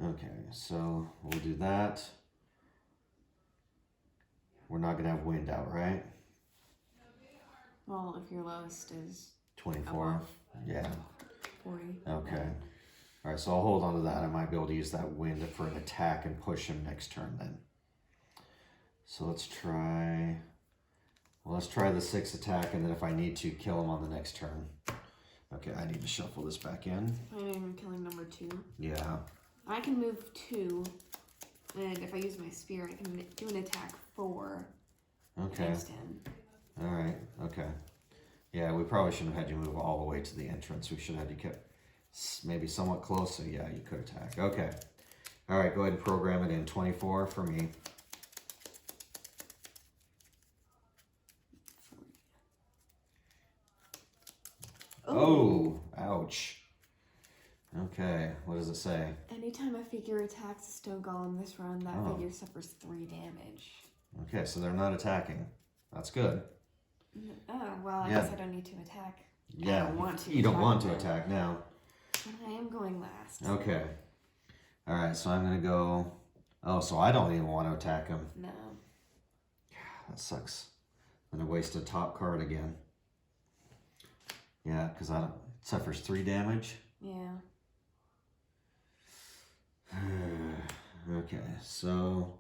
A: Okay, so we'll do that. We're not going to have wind out, right?
B: Well, if your lowest is
A: 24.
B: above
A: Yeah.
B: 40.
A: Okay. All right, so I'll hold on to that. I might be able to use that wind for an attack and push him next turn then. So let's try the 6 attack, and then if I need to, kill him on the next turn. Okay, I need to shuffle this back in.
B: I'm even killing number 2.
A: Yeah.
B: I can move 2, and if I use my spear, I can do an attack 4
A: Okay.
B: against him.
A: All right. Okay. Yeah, we probably shouldn't have had you move all the way to the entrance. We should have had you kept maybe somewhat close. So yeah, you could attack. Okay. All right, go ahead and program it in. 24 for me. Oh, ouch. Okay, what does it say?
B: Anytime a figure attacks a stone golem this round, that figure suffers 3 damage.
A: Okay, so they're not attacking. That's good.
B: Oh, well, I guess I don't need to attack.
A: Yeah,
B: I don't want to.
A: You don't want to attack now.
B: But I am going last.
A: Okay. All right, so I'm going to go... Oh, so I don't even want to attack him.
B: No.
A: That sucks. I'm going to waste a top card again. Yeah, because it suffers 3 damage.
B: Yeah.
A: Okay, so...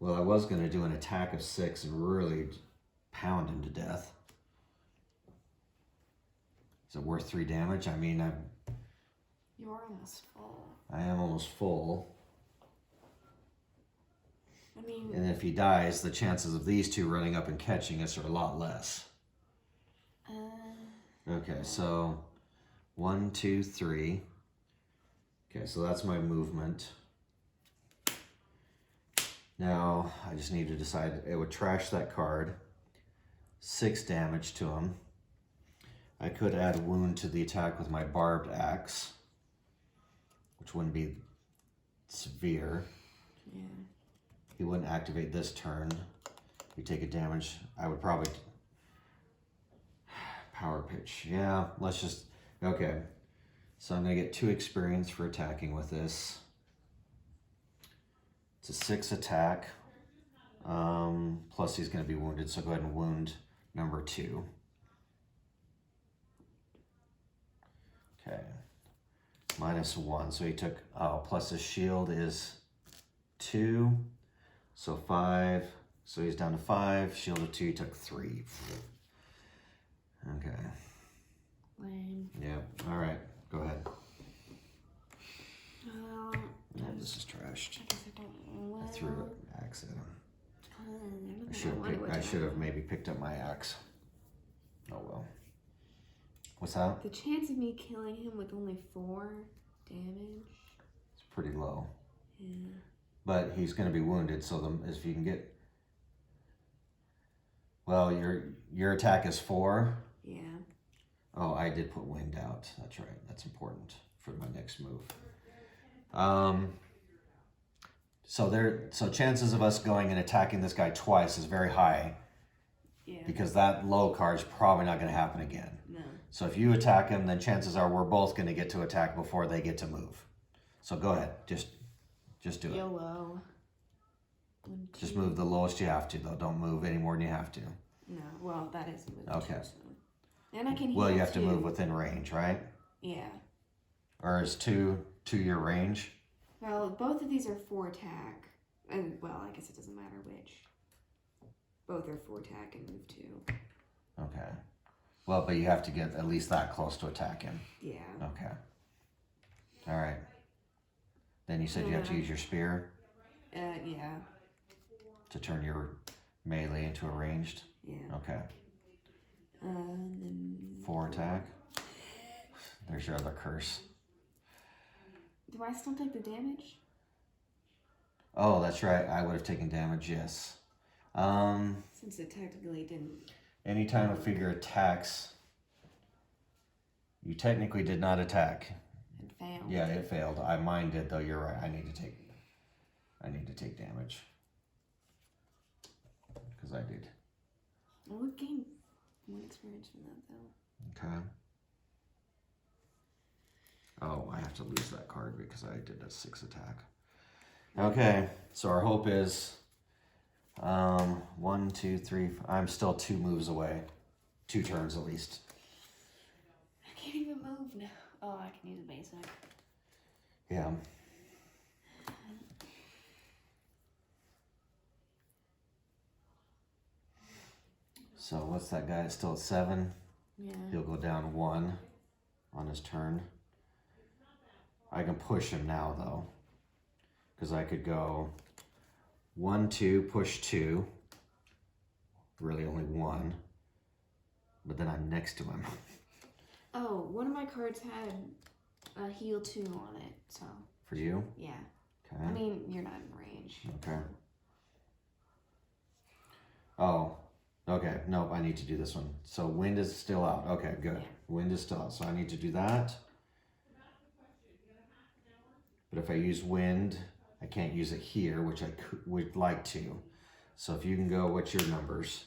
A: Well, I was going to do an attack of 6 and really pound him to death. Is it worth 3 damage? I mean,
B: You're almost full.
A: I am almost full.
B: I mean...
A: And if he dies, the chances of these two running up and catching us are a lot less. Okay, so 1, 2, 3. Okay, so that's my movement. Now, I just need to decide, it would trash that card. 6 damage to him. I could add wound to the attack with my barbed axe, which wouldn't be severe.
B: Yeah.
A: He wouldn't activate this turn. You take a damage. I would probably... Power pitch. Yeah, let's just... Okay. So I'm going to get 2 experience for attacking with this. It's a 6 attack. Plus he's going to be wounded, so go ahead and wound number 2. Okay. -1. So he took... Oh, plus his shield is 2. So 5. So he's down to 5. Shield of 2 took 3. Okay.
B: Lame.
A: Yeah. All right. Go ahead.
B: Yeah,
A: this is trashed.
B: I guess I don't want
A: I threw an axe at him.
B: I
A: I should have maybe picked up my axe. Oh well. What's that?
B: The chance of me killing him with only 4 damage.
A: It's pretty low.
B: Yeah.
A: But he's going to be wounded, so if you can get... Well, your attack is 4.
B: Yeah.
A: Oh, I did put wind out. That's right. That's important for my next move. So chances of us going and attacking this guy twice is very high.
B: Yeah.
A: Because that low card is probably not going to happen again.
B: No.
A: So if you attack him, then chances are we're both going to get to attack before they get to move. So go ahead. Just do it.
B: YOLO.
A: Just move the lowest you have to, though. Don't move any more than you have to.
B: No, well, that is moved.
A: Okay.
B: Too, so. And I can heal
A: Well, you have to
B: too.
A: move within range, right?
B: Yeah.
A: Or is 2 your range?
B: Well, both of these are 4 attack. And, well, I guess it doesn't matter which. Both are 4 attack and move 2.
A: Okay. Well, but you have to get at least that close to attack him.
B: Yeah.
A: Okay. All right. Then you said you have to use your spear
B: Yeah.
A: to turn your melee into a ranged?
B: Yeah.
A: Okay.
B: Then
A: 4 attack. There's your other curse.
B: Do I still take the damage?
A: Oh, that's right. I would have taken damage, yes.
B: Since it technically didn't.
A: Anytime a figure attacks, you technically did not attack.
B: It failed.
A: Yeah, it failed. Mine did though. You're right. I need to take damage because I did.
B: I would gain 1 experience from that though.
A: Okay. Oh, I have to lose that card because I did a 6 attack. Okay, so our hope is 1, 2, 3. I'm still 2 moves away. 2 turns at least.
B: I can't even move now. Oh, I can use a basic.
A: Yeah. So what's that guy? It's still at 7.
B: Yeah.
A: He'll go down 1 on his turn. I can push him now though, because I could go 1, 2, push 2. Really only 1, but then I'm next to him.
B: Oh, one of my cards had a heal 2 on it, so.
A: For you?
B: Yeah.
A: Okay.
B: I mean, you're not in range.
A: Okay. Oh, okay. Nope, I need to do this one. So wind is still out. Okay, good.
B: Yeah.
A: Wind is still out. So I need to do that. But if I use wind, I can't use it here, which I would like to. So if you can go, what's your numbers?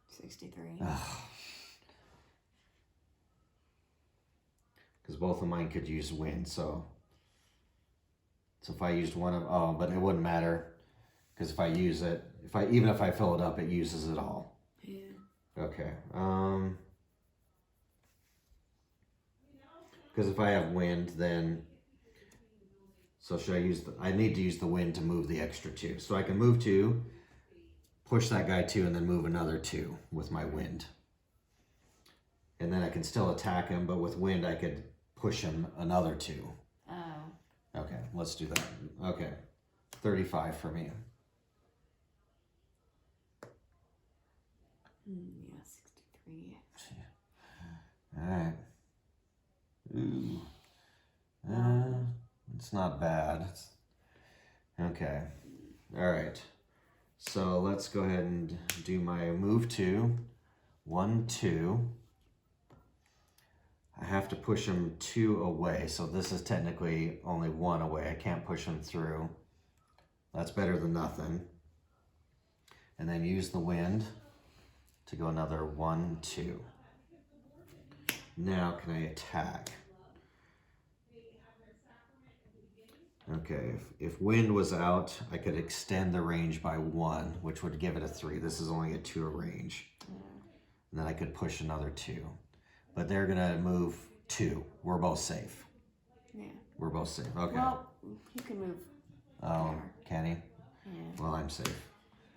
B: 63.
A: Because both of mine could use wind, so if I used one of, but it wouldn't matter. Because if I use it, even if I fill it up, it uses it all.
B: Yeah.
A: Okay. Because if I have wind, then so should I use I need to use the wind to move the extra 2. So I can move 2, push that guy 2, and then move another 2 with my wind. And then I can still attack him, but with wind I could push him another 2.
B: Oh.
A: Okay, let's do that. Okay. 35 for me.
B: Yeah, 63.
A: Alright. Ooh. It's not bad. Okay. Alright. So let's go ahead and do my move 2. 1, 2. I have to push him 2 away, so this is technically only 1 away. I can't push him through. That's better than nothing. And then use the wind to go another 1, 2. Now can I attack? Okay, if wind was out, I could extend the range by 1, which would give it a 3. This is only a 2 range. And then I could push another 2. But they're gonna move 2. We're both safe.
B: Yeah.
A: We're both safe. Okay.
B: Well, you can move.
A: Oh, can he?
B: Yeah.
A: Well, I'm safe.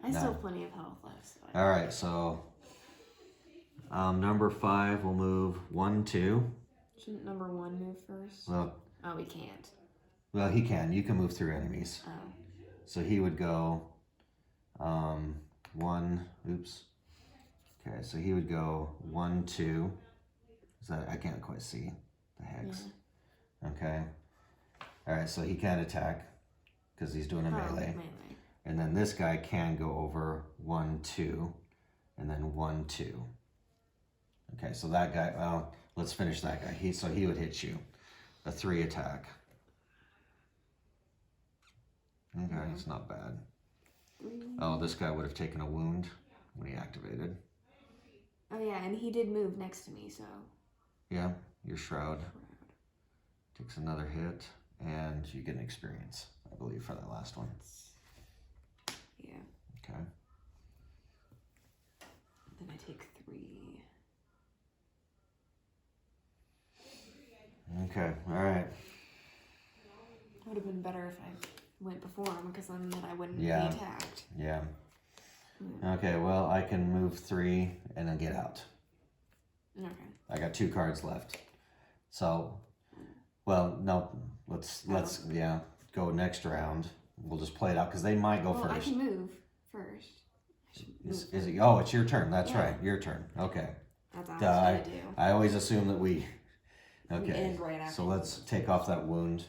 B: I still have plenty of health left. So
A: All right, so number 5 will move 1, 2.
B: Shouldn't number 1 move first?
A: Well,
B: he can't.
A: Well, he can. You can move through enemies.
B: Oh.
A: So he would go 1. Oops. Okay, so he would go 1, 2. Is that I can't quite see the hex. Yeah. Okay. All right, so he can't attack because he's doing a melee. And then this guy can go over 1, 2, and then 1, 2. Okay, so that guy. Well, let's finish that guy. He would hit you, a 3 attack. Okay, it's not bad. Oh, this guy would have taken a wound when he activated.
B: Oh yeah, and he did move next to me, so.
A: Yeah, your shroud takes another hit, and you get an experience, I believe, for that last one.
B: Yeah.
A: Okay.
B: Then I take 3.
A: Okay, all right.
B: Would have been better if I went before him, because then I wouldn't
A: Yeah.
B: be attacked.
A: Yeah. Okay, well, I can move 3 and then get out.
B: Okay.
A: I got 2 cards left. So, well, no, let's go next round. We'll just play it out because they might go first.
B: I can move first.
A: Is it? Oh, it's your turn. That's
B: Yeah.
A: right. Your turn. Okay.
B: That's what I was gonna do.
A: I always assume that we.
B: We
A: Okay.
B: end right after
A: So let's take off that wound.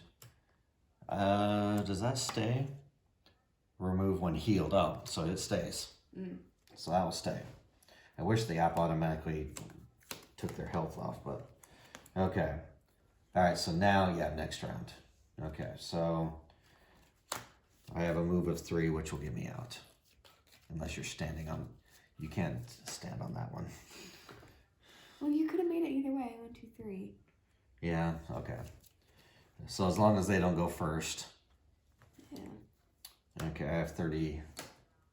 A: Does that stay? Remove when healed. Oh, so it stays. So that will stay. I wish the app automatically took their health off, but okay. All right, so now, yeah, next round. Okay, so I have a move of 3, which will get me out. Unless you're standing on, you can't stand on that one.
B: Well, you could have made it either way. 1, 2, 3.
A: Yeah, okay. So as long as they don't go first.
B: Yeah.
A: Okay, I have 30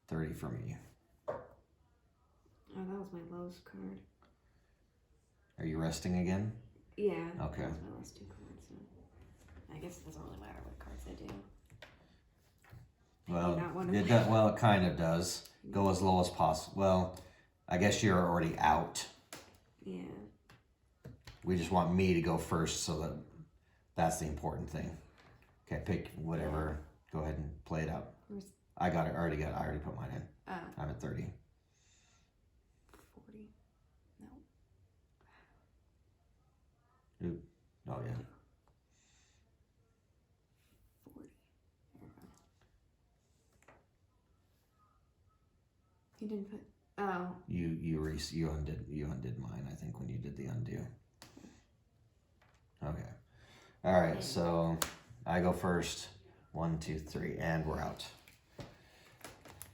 A: for me.
B: Oh, that was my lowest card.
A: Are you resting again?
B: Yeah.
A: Okay.
B: That was my last 2 cards. So I guess it doesn't really matter what cards I do.
A: Well,
B: Not one of
A: it
B: my-
A: does, well, it kind of does. Go as low as possible. Well, I guess you're already out.
B: Yeah.
A: We just want me to go first, so that's the important thing. Okay, pick whatever. Go ahead and play it out. I got it. I already put mine in.
B: Oh.
A: I'm at 30.
B: 40. No.
A: Oop. Oh yeah.
B: 40. There we go. You didn't put. Oh.
A: You undid mine. I think when you did the undo. Okay. All right. So I go first. 1, 2, 3, and we're out.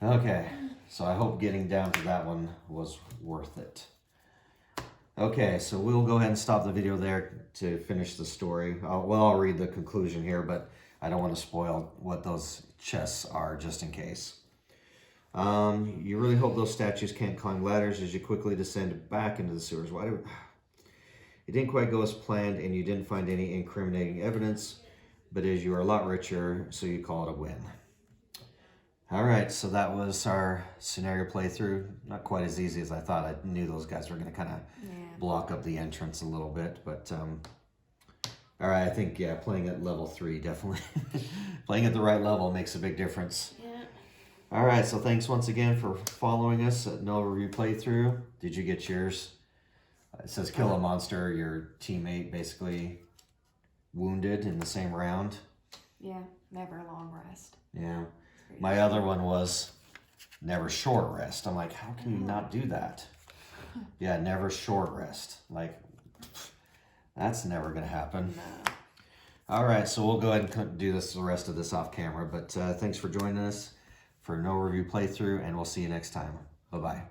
A: Okay. So I hope getting down to that one was worth it. Okay, so we'll go ahead and stop the video there to finish the story. I'll read the conclusion here, but I don't want to spoil what those chests are just in case. You really hope those statues can't climb ladders as you quickly descend back into the sewers. It didn't quite go as planned, and you didn't find any incriminating evidence, but as you are a lot richer, so you call it a win. All right, so that was our scenario playthrough. Not quite as easy as I thought. I knew those guys were going to kind of block up the entrance a little bit, but all right, I think, yeah, playing at level 3 definitely, playing at the right level makes a big difference.
B: Yeah.
A: All right, so thanks once again for following us at No Review Playthrough. Did you get yours? It says kill a monster, your teammate basically wounded in the same round.
B: Yeah, never a long rest.
A: Yeah. My other one was never short rest. I'm like, how can you not do that? Yeah, never short rest. Like, that's never going to happen.
B: No.
A: All right, so we'll go ahead and do the rest of this off camera. But thanks for joining us for No Review Playthrough, and we'll see you next time. Bye-bye.